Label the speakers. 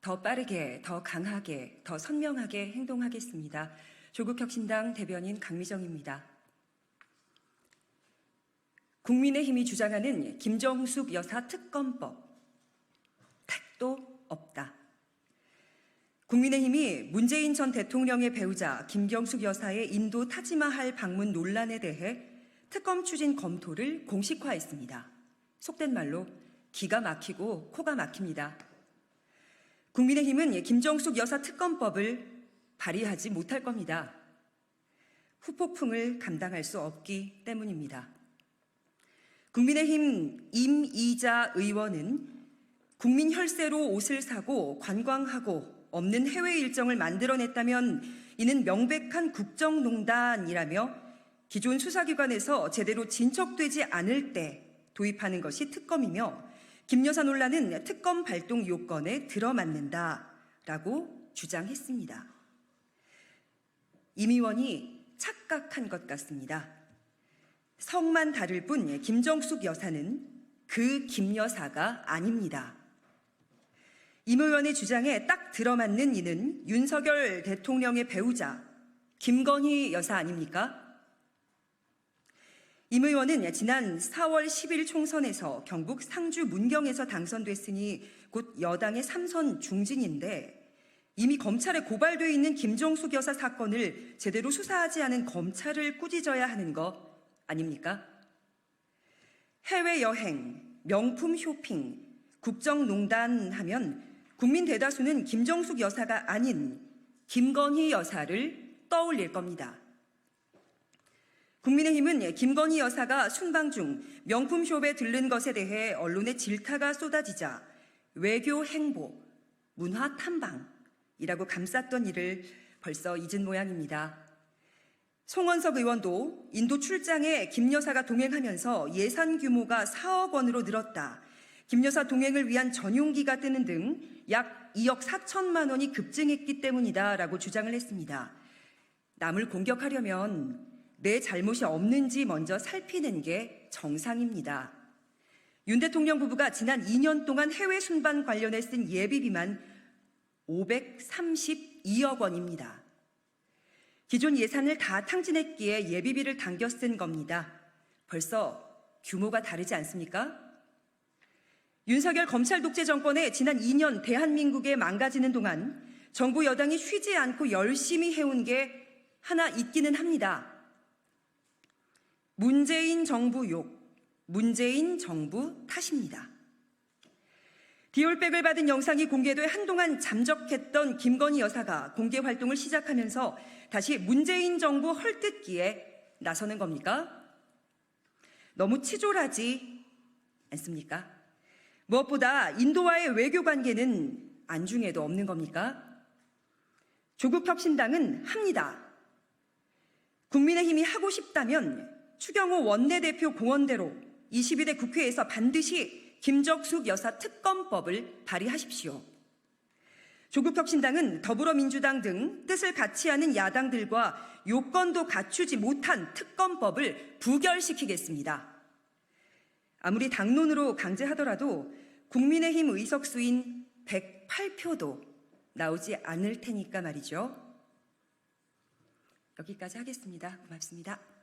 Speaker 1: 더 빠르게, 더 강하게, 더 선명하게 행동하겠습니다. 조국혁신당 대변인 강미정입니다. 국민의힘이 주장하는 김정숙 여사 특검법, 택도 없다. 국민의힘이 문재인 전 대통령의 배우자 김경숙 여사의 인도 타지마할 방문 논란에 대해 특검 추진 검토를 공식화했습니다. 속된 말로 기가 막히고 코가 막힙니다. 국민의힘은 김정숙 여사 특검법을 발의하지 못할 겁니다. 후폭풍을 감당할 수 없기 때문입니다. 국민의힘 임이자 의원은 국민 혈세로 옷을 사고 관광하고 없는 해외 일정을 만들어냈다면 이는 명백한 국정농단이라며 기존 수사기관에서 제대로 진척되지 않을 때 도입하는 것이 특검이며 김 여사 논란은 특검 발동 요건에 들어맞는다라고 주장했습니다. 임 의원이 착각한 것 같습니다. 성만 다를 뿐 김정숙 여사는 그 김 여사가 아닙니다. 임 의원의 주장에 딱 들어맞는 이는 윤석열 대통령의 배우자 김건희 여사 아닙니까? 임 의원은 지난 4월 10일 총선에서 경북 상주 문경에서 당선됐으니 곧 여당의 3선 중진인데 이미 검찰에 고발돼 있는 김정숙 여사 사건을 제대로 수사하지 않은 검찰을 꾸짖어야 하는 거 아닙니까? 해외여행, 명품 쇼핑, 국정농단 하면 국민 대다수는 김정숙 여사가 아닌 김건희 여사를 떠올릴 겁니다. 국민의힘은 김건희 여사가 순방 중 명품숍에 들른 것에 대해 언론의 질타가 쏟아지자 외교 행보, 문화 탐방이라고 감쌌던 일을 벌써 잊은 모양입니다. 송원석 의원도 인도 출장에 김 여사가 동행하면서 예산 규모가 4억 원으로 늘었다. 김 여사 동행을 위한 전용기가 뜨는 등 약 2억 4천만 원이 급증했기 때문이다라고 주장을 했습니다. 남을 공격하려면 내 잘못이 없는지 먼저 살피는 게 정상입니다. 윤 대통령 부부가 지난 2년 동안 해외 순방 관련해 쓴 예비비만 532억 원입니다. 기존 예산을 다 탕진했기에 예비비를 당겨 쓴 겁니다. 벌써 규모가 다르지 않습니까? 윤석열 검찰 독재 정권의 지난 2년 대한민국에 망가지는 동안 정부 여당이 쉬지 않고 열심히 해온 게 하나 있기는 합니다. 문재인 정부 욕, 문재인 정부 탓입니다. 디올백을 받은 영상이 공개돼 한동안 잠적했던 김건희 여사가 공개 활동을 시작하면서 다시 문재인 정부 헐뜯기에 나서는 겁니까? 너무 치졸하지 않습니까? 무엇보다 인도와의 외교 관계는 안중에도 없는 겁니까? 조국혁신당은 합니다. 국민의힘이 하고 싶다면 추경호 원내대표 공언대로 22대 국회에서 반드시 김정숙 여사 특검법을 발의하십시오. 조국혁신당은 더불어민주당 등 뜻을 같이 하는 야당들과 요건도 갖추지 못한 특검법을 부결시키겠습니다. 아무리 당론으로 강제하더라도 국민의힘 의석수인 108표도 나오지 않을 테니까 말이죠. 여기까지 하겠습니다. 고맙습니다.